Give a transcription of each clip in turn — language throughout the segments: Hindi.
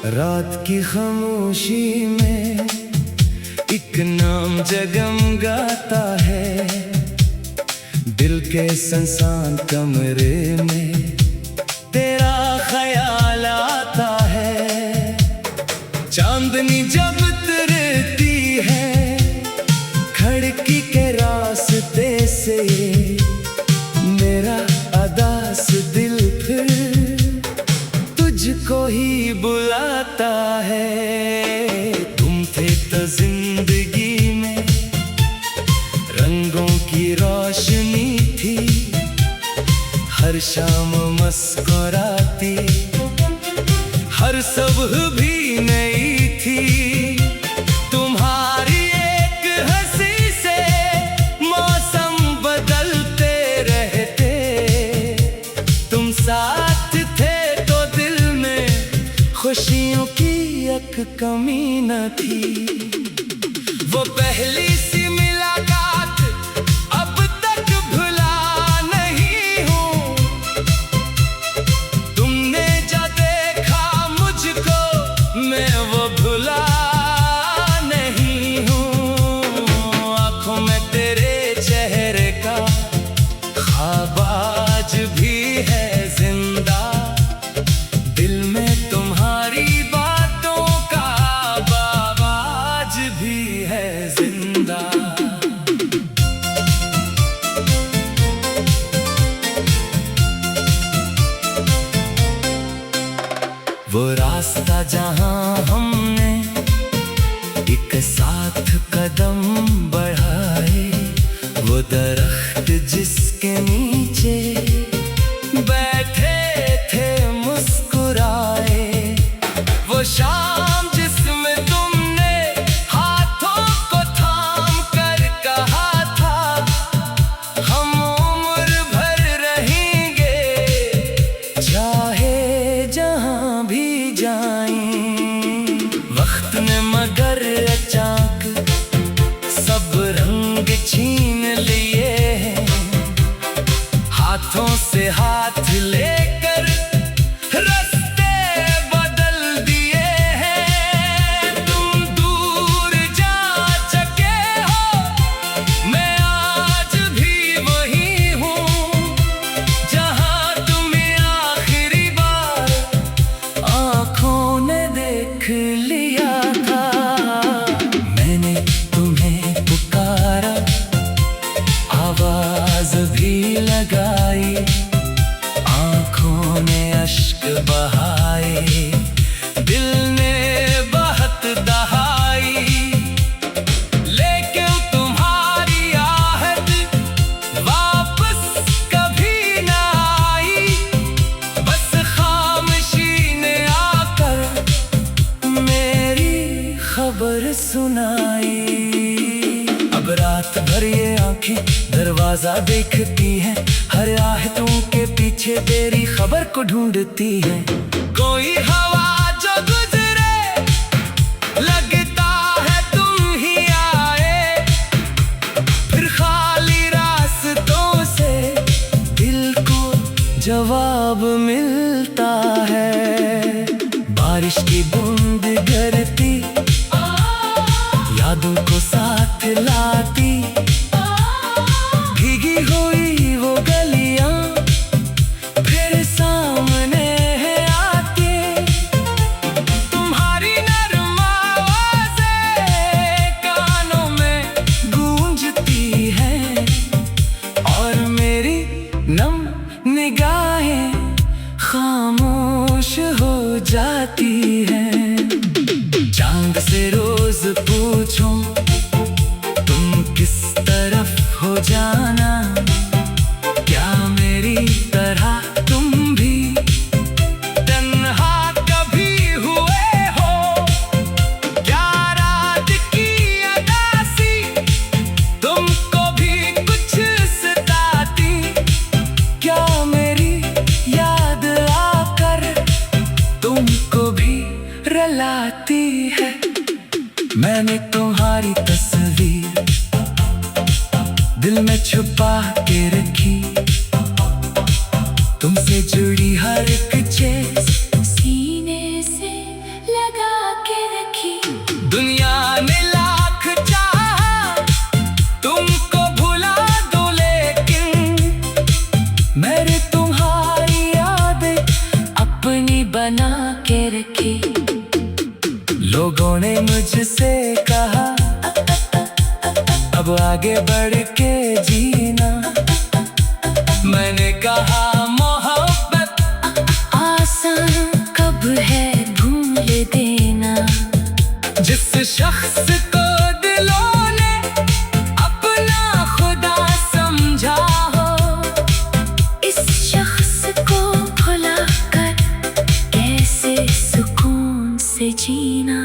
रात की खामोशी में एक नाम जगमगाता है। दिल के सुनसान कमरे में तेरा ख्याल आता है। चांदनी जब उतरती है खिड़की के रास्ते से, मेरा अदास दिल फिर तुझको ही बुलाता है। तुम थे तो जिंदगी में रंगों की रोशनी थी, हर शाम मुस्कुराती, हर सुबह भी नई थी। तुम्हारी एक हंसी से मौसम बदलते रहते, तुम साथ थे तो दिल में खुशियों की एक कमी न थी। वो पहली सी मुलाकात अब तक भुला नहीं हूँ। तुमने जो देखा मुझको मैं वो भुला नहीं हूँ। आँखों में तेरे चेहरे का ख्वाब आज भी है जिंदा, दिल में तुम्हारी बातों का बाब आज भी है जिंदा। वो रास्ता जहाँ हमने एक साथ कदम बढ़ाए, वो दरख्त जिसके नीचे बैठे थे मुस्कुराए, वो शाम जिसमें तुमने हाथों को थाम कर कहा था हम उम्र भर रहेंगे, चाहे जहां भी जाएं। वक्त ने मगर अचानक सब रंग छीन लिए हैं, हाथों से हाथ लेकर रास्ते बदल दिए हैं। तुम दूर जा चुके हो, मैं आज भी वही हूँ जहाँ तुम्हें आखिरी बार आँखों ने देख लिया था। मैंने तुम्हें पुकारा, आवाज भी लगाई, आँखों ने अश्क बहाए, दिल ने बहुत दहाई। लेकिन तुम्हारी आहट वापस कभी ना आई, बस खामोशी ने आकर मेरी खबर सुनाई। अब रात भर ये आंखें दरवाजा देखती हैं, हर आहटों के पीछे तेरी खबर को ढूंढती है। कोई हवा जो गुजरे लगता है तुम ही आए, फिर खाली रास्तों से दिल को जवाब मिलता है। बारिश की बूंद गिरती यादों को साथ लाती, भीगी हुई वो गलियां फिर सामने है आती। तुम्हारी नरम आवाज़ें कानों में गूंजती हैं, और मेरी नम निगाहें खामोश हो जाती हैं। चांद से रोज पूछूं तुम किस तरफ हो जाना, क्या मेरी तरह तुम भी तन्हा कभी हुए हो, क्या रात की अदासी तुमको भी कुछ सताती, क्या मेरी याद आकर तुमको भी रलाती है। मैंने तुम्हारी तस्वीर दिल में छुपा के रखी, तुमसे जुड़ी हर एक चीज सीने से लोगों ने मुझसे कहा अब आगे बढ़ के जीना। मैंने कहा मोहब्बत आसान कब है भूल देना। जिस शख्स को दिलों ने अपना खुदा समझा हो, इस शख्स को भुला कर कैसे सुकून से जीना।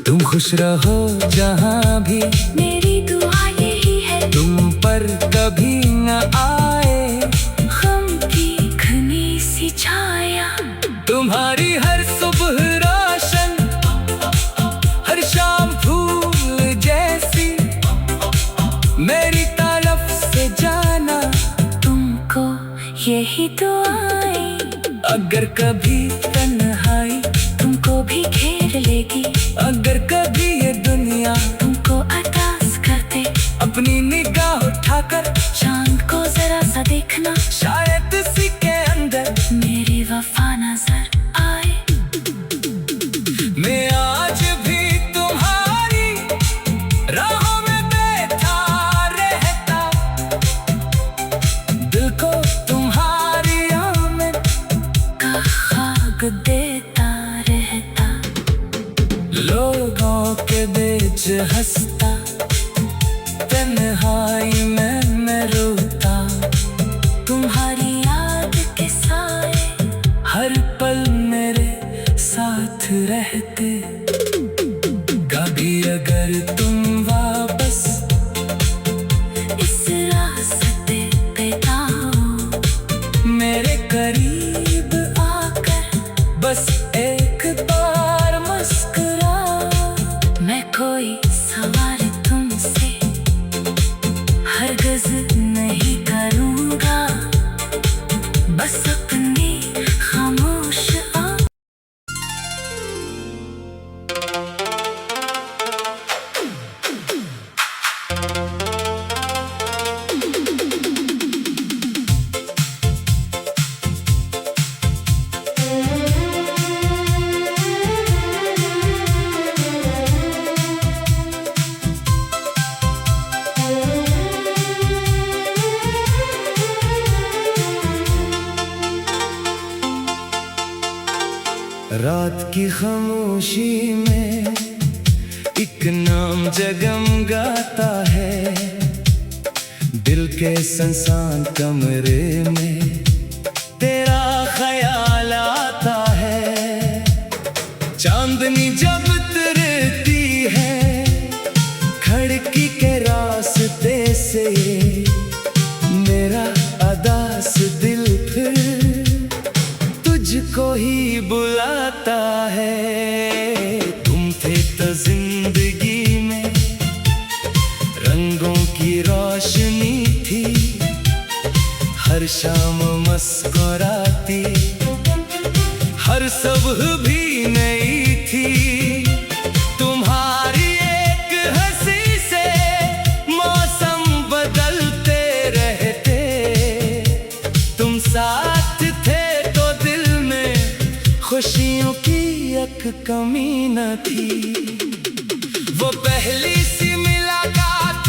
तुम खुश रहो जहाँ भी, मेरी दुआ यही है तुम पर कभी न आए गम की घनी सी छाया। तुम्हारी हर सुबह रोशन, हर शाम फूल जैसी, मेरी तरफ से जाना तुमको यही दुआएं। अगर कभी तन्हाई तुमको भी घेर लेगी, अगर कभी ये दुनिया तुमको अतास कर दे, अपनी निगाह उठाकर चांद को जरा सा देखना, शायद इसी के अंदर मेरी वफा नजर आए। मैं आज भी तुम्हारी राहों में बैठा रहता, दिल को तुम्हारी आमद का खाक देता रहता। लोगों के बीच हंसता, तन्हाई में मैं रोता। तुम्हारी याद के साए हर पल मेरे साथ रहते। कभी अगर तुम वापस इस रास्ते पे आओ, मेरे करीब आकर बस एक बार मुस्कुराओ। मैं कोई सवाल तुमसे हरगिज़ नहीं करूँगा, बस अपनी खामोश रात की खामोशी में एक नाम जगमगाता है। दिल के सुनसान कमरे में तेरा ख्याल आता है। चांदनी जब उतरती है खिड़की के रास्ते से, मेरा अदास दिल फिर तुझको ही बुलाता है। तुम थे तो जिंदगी में रंगों की रोशनी थी, हर शाम मुस्कुराती, हर सुबह भी नई थी। तुम्हारी एक हंसी से मौसम बदलते रहते। तुम साथ थे तो दिल में खुशियों की एक कमी न थी। वो पहली सी मुलाकात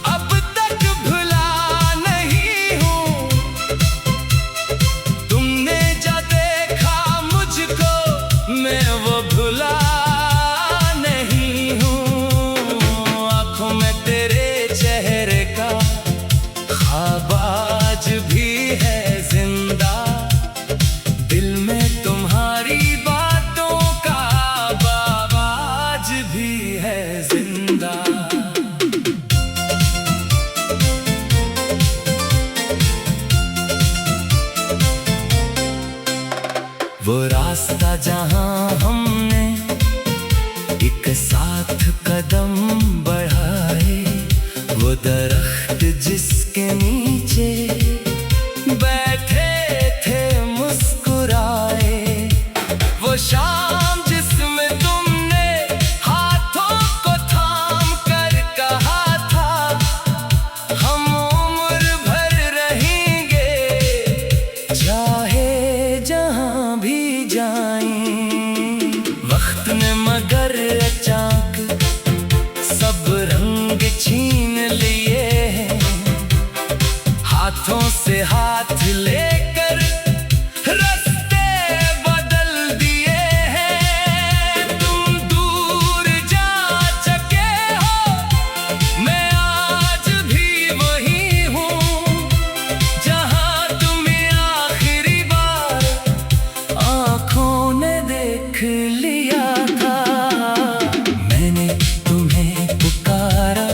अब तक भुला नहीं हूँ। तुमने जो देखा मुझको मैं वो भुला नहीं हूँ। आँखों में तेरे चेहरे का ख्वाब आज भी है जिंदा, दिल में तुम्हारी बातों का बाब आज भी है जिंदा। वो रास्ता जहां हमने एक साथ कदम बढ़ाए, वो दरख्त जिसके नीचे बैठे थे मुस्कुराए, वो शाम जिसमें तुमने हाथों को थाम कर कहा था हम उम्र भर रहेंगे, चाहे जहां भी जाएं। वक्त हाथों से हाथ लेकर रास्ते बदल दिए हैं। तुम दूर जा चुके हो, मैं आज भी वही हूँ जहाँ तुम्हें आखिरी बार आँखों ने देख लिया था। मैंने तुम्हें पुकारा,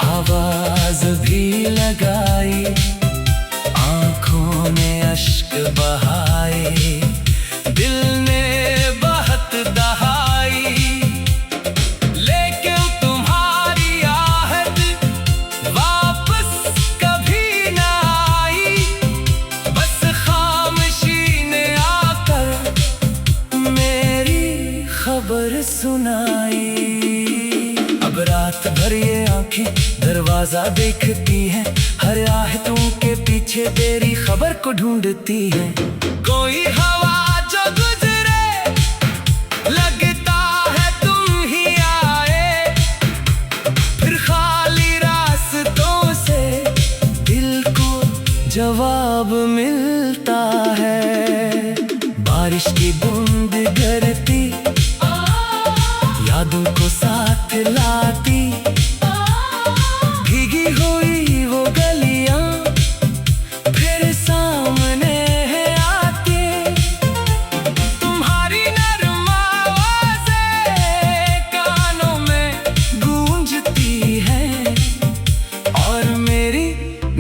आवाज भी लगाई, आंखों ने अश्क बहाए, दिल ने बहुत दहाई। लेकिन तुम्हारी आहट वापस कभी ना आई, बस खामोशी ने आकर मेरी खबर सुनाई। अब रात भर ये आंखें दरवाजा देखती हैं, हर आहटों के पीछे तेरी खबर को ढूंढती है। कोई हवा जो गुजरे लगता है तुम ही आए, फिर खाली रास्तों से दिल को जवाब मिलता है। बारिश की बूंद गिरती यादों को साथ लाती, भीगी हुई वो गलियां फिर सामने है आती। तुम्हारी नर्म आवाज़ें कानों में गूंजती हैं और मेरी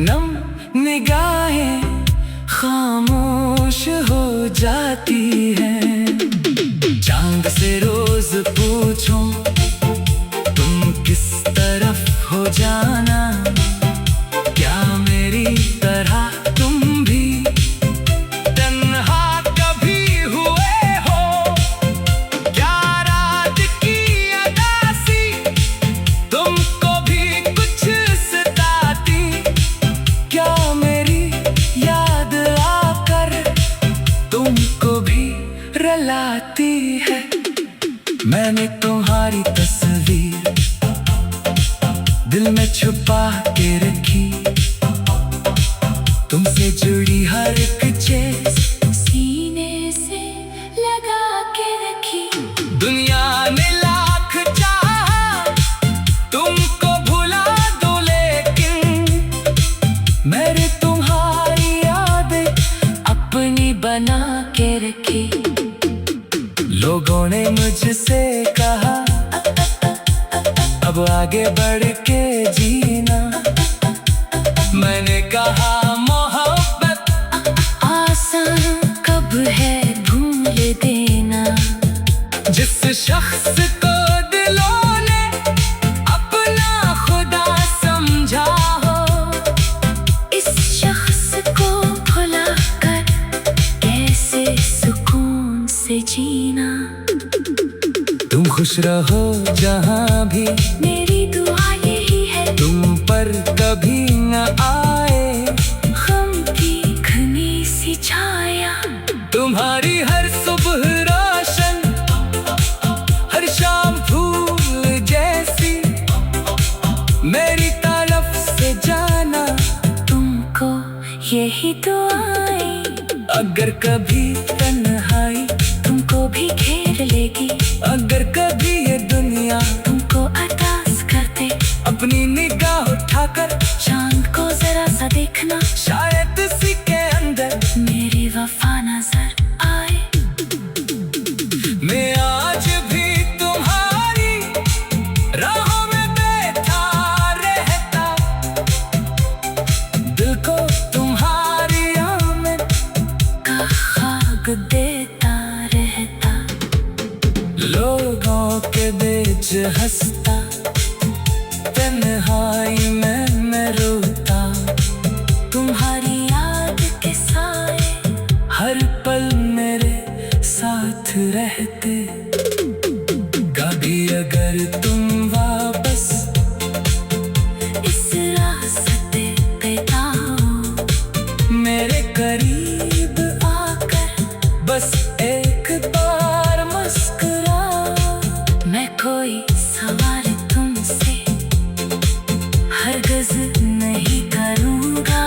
नम निगाहें खामोश हो जाती हैं। चांद से रोज पूछूं तुम किस तरफ हो जाना, क्या मेरी तरह तुम भी तन्हा कभी हुए हो, क्या रात की अदासी तुमको भी कुछ सताती, क्या मेरी याद आकर तुमको भी रलाती है। मैंने तुम्हारी तस्वीर दिल में छुपा के रखी, तुमसे जुड़ी हर एक चीज सीने से लगा के रखी। दुनिया ने लाख चाहा तुमको भुला दो, लेकिन मैंने तुम्हारी यादें अपनी बना के रखी। लोगों ने मुझसे कहा अब आगे बढ़ के जीना, मैंने कहा मोहब्बत आसान कब है भूल देना। जिस शख्स को दिलों ने अपना खुदा समझा हो, इस शख्स को भुला कर कैसे सुकून से जीना। तुम खुश रहो जहाँ भी, मेरी दुआ यही है तुम पर कभी न आए गम की घनी सी छाया। तुम्हारी हर सुबह रोशन, हर शाम फूल जैसी मेरी तरफ से जाना। तुमको यही दुआएं, अगर कभी तन्हाई तुमको भी घेर लेगी, अगर कभी ये दुनिया तुमको अरदास करते अपनी निगाह उठाकर चांद को जरा सा देखना, शायद इसी के अंदर मेरी वफा नजर आए। मैं आज भी तुम्हारी राहों में बैठा रहता, दिल को तुम्हारी आमद का खाक देता रहता। लोगों के बीच हंसता, तन्हाई में मैं रोता। तुम्हारी याद के साए हर पल मेरे साथ रहते, कभी अगर तुम वापस इस रास्ते पे आओ, मेरे करीब आकर बस एक बार मुस्कुराओ। मैं कोई सवाल तुमसे हरगिज़ नहीं करूँगा,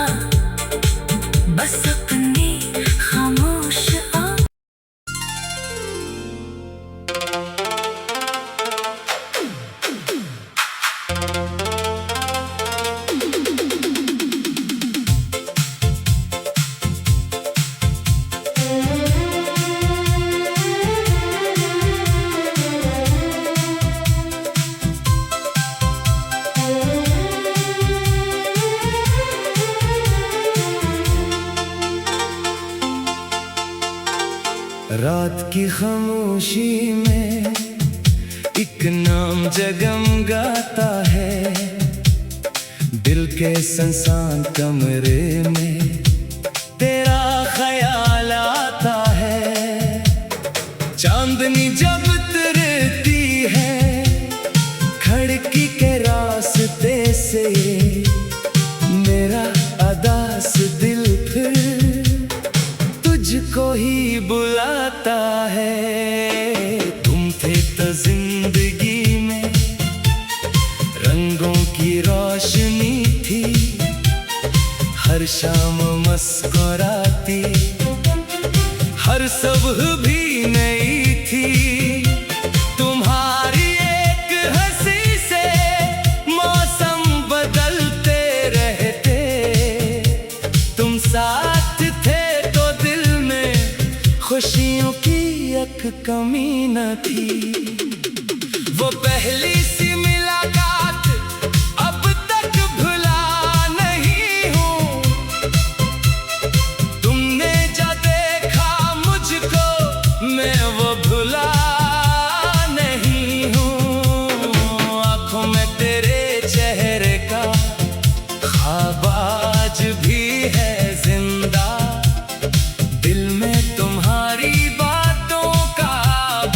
की खामोशी में एक नाम जगमगाता है। दिल के सुनसान कमरे में तेरा ख्याल आता है। चांदनी जब उतरती है खिड़की के रास्ते से, मेरा अदास दिल फिर तुझको ही बुलाता है। तुम थे तो जिंदगी में रंगों की रोशनी थी, हर शाम मुस्कुराती, हर सुबह भी नई थी। तुम्हारी एक हंसी से मौसम बदलते रहते, तुम साथ थे तो दिल में खुशियों की एक कमी न थी। वो पहली सी मुलाकात अब तक भुला नहीं हूँ। तुमने जो देखा मुझको मैं वो भुला नहीं हूँ। आँखों में तेरे चेहरे का ख्वाब आज भी है जिंदा, दिल में तुम्हारी बातों का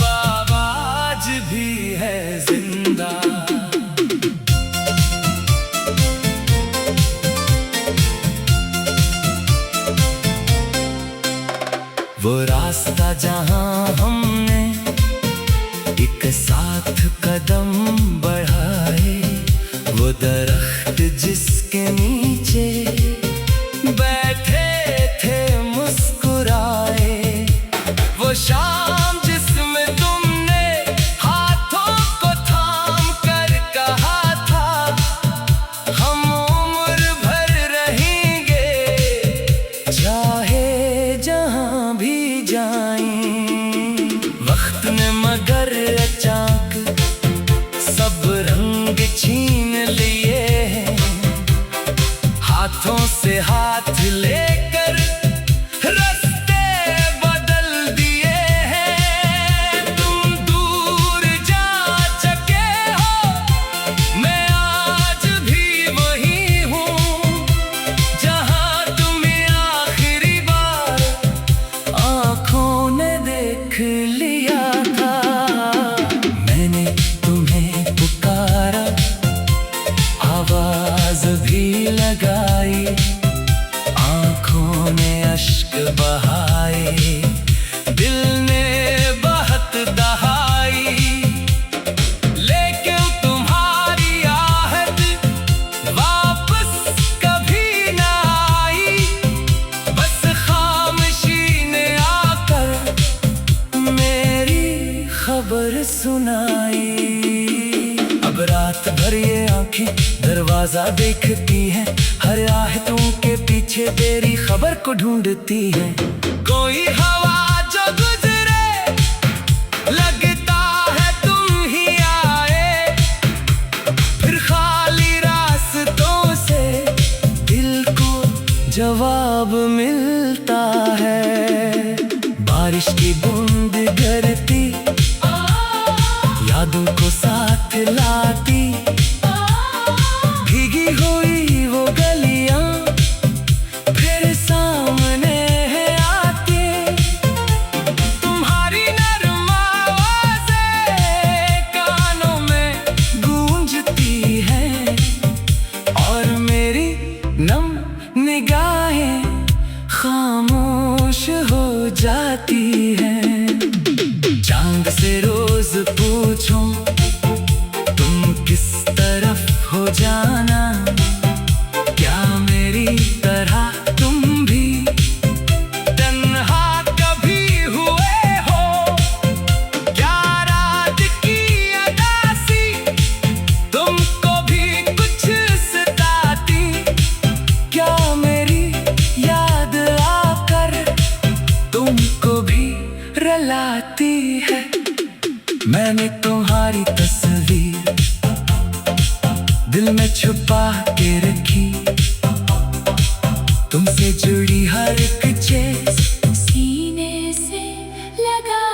बाब आज भी है जिंदा। वो रास्ता जहां हमने एक साथ कदम बढ़ाए, वो दरख्त जिसके नीचे बैठे थे मुस्कुराए, वो शाम जिसमें तुमने हाथों को थाम कर कहा था हम उम्र भर रहेंगे, चाहे जहां भी जाएं। वक्त ने मगर अचानक सब रंग छीन लिए हैं, हाथों से हाथ लेकर रास्ते बदल दिए हैं। तुम दूर जा चुके हो, मैं आज भी वही हूँ जहाँ तुम्हें आखिरी बार आँखों ने देख लिया था। मैंने तुम्हें पुकारा, आवाज भी लगाई, आँखों ने अश्क बहाए, दिल ने बहुत दहाई। लेकिन तुम्हारी आहट वापस कभी ना आई, बस खामोशी ने आकर मेरी खबर सुनाई। अब रात भर ये आंखें दरवाजा देखती हैं, हर आहटों के पीछे तेरी खबर को ढूंढती है। कोई हवा जो गुजरे लगता है तुम ही आए, फिर खाली रास्तों से दिल को जवाब मिलता है। बारिश की बूंद गिरती यादों को साथ लाती, भीगी हुई वो गलियां फिर सामने है आती। तुम्हारी नर्म आवाज़ें कानों में गूंजती है, और मेरी नम निगाहें खामोश हो जाती हैं। चांद से रोज पूछूं तुम किस तरफ हो जाना, क्या मेरी तरह तुम भी तन्हा कभी हुए हो, क्या रात की अदासी तुमको भी कुछ सताती, क्या मेरी याद आकर तुमको भी रलाती है। मैंने तुम्हारी तस्वीर दिल में छुपा के रखी, तुमसे जुड़ी हर एक चीज सीने से लगा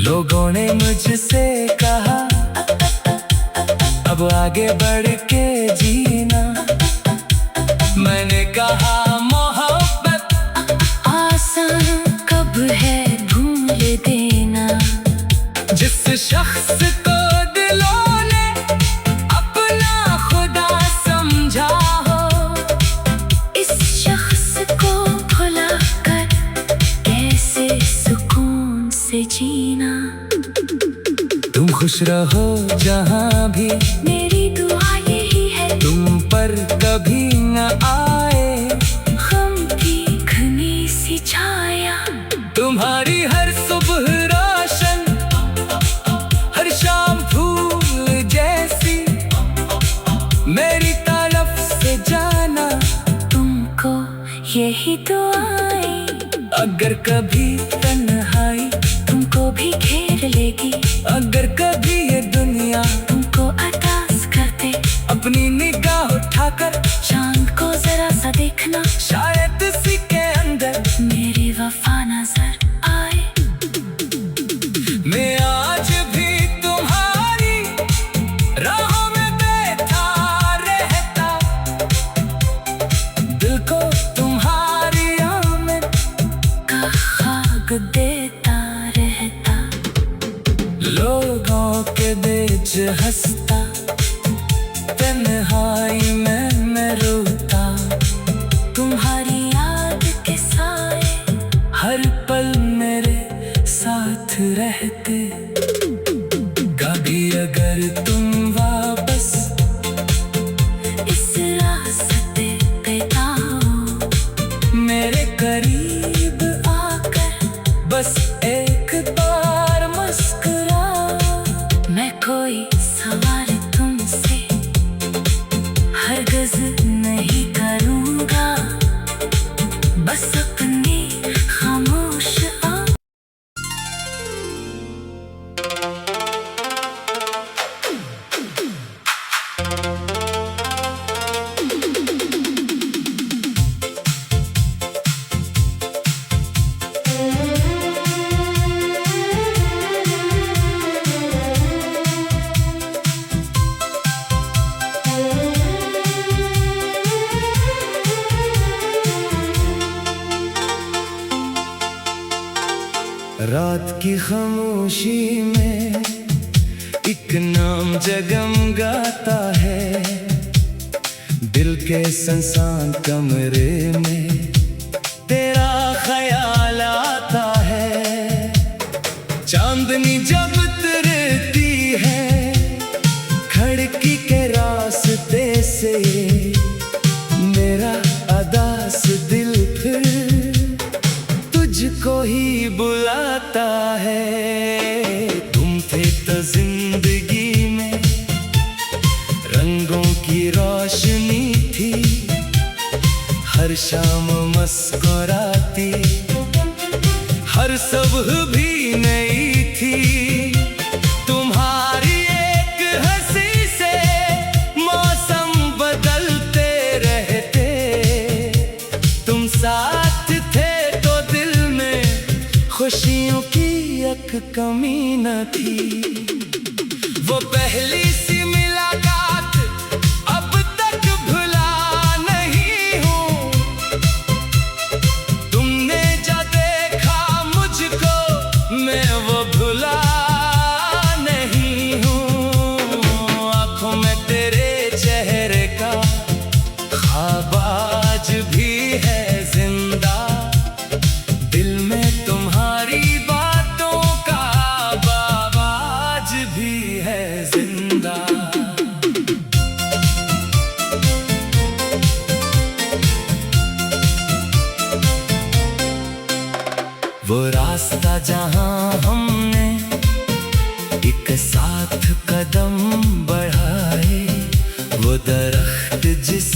लोगों ने मुझसे कहा अब आगे बढ़ के जीना। मैंने कहा मोहब्बत आसान कब है भूल देना। जिस शख्स को दिलों ने अपना खुदा समझा हो, इस शख्स को भुला कर कैसे सुकून से जीना। तुम खुश रहो जहाँ भी, मेरी दुआ यही है तुम पर कभी न आए गम की घनी सी छाया। तुम्हारी हर सुबह रोशन, हर शाम फूल जैसी मेरी तरफ से जाना। तुमको यही दुआएं, अगर कभी तन्हाई तुमको भी घेर लेगी। अगर कभी ये दुनिया तुमको अरदास करते, अपनी निगाह उठाकर चांद को जरा सा देखना। शायद इसी के अंदर मेरी वफा नजर आए। मैं आज भी तुम्हारी राहों में बैठा रहता, दिल को तुम्हारी आमद का खाक देता रहता। लोगों के बीच हंसता, तन्हाई में मैं रोता। तुम्हारी याद के साए हर पल मेरे साथ रहते। कभी अगर तुम वापस इस रास्ते पे आओ, मेरे करीब आकर बस एक बार मुस्कुराओ। मैं कोई सवाल तुमसे हरगिज़ नहीं करूँगा, बस अपनी खामोश रात की खामोशी में एक नाम जगमगाता है। दिल के सुनसान कमरे में तेरा ख्याल आता है। चांदनी जब उतरती है खिड़की के रास्ते से, मेरा अदास दिल फिर तुझको ही बुलाता है। तुम थे तो जिंदगी में रंगों की रोशनी थी, हर शाम मुस्कुराती, हर सुबह भी नई थी। तुम्हारी एक हंसी से मौसम बदलते रहते। तुम साथ थे तो दिल में खुशियों की एक कमी न थी। वो पहली सी मुलाकात अब तक भुला नहीं हूँ। तुमने जो देखा मुझको मैं वो भुला नहीं हूँ। आँखों में तेरे चेहरे का ख्वाब आज भी है जिंदा। दिल में तुम्हारी बातों का बाब आज भी है जिंदा। वो रास्ता जहां हमने एक साथ कदम बढ़ाए, वो दरख्त जिस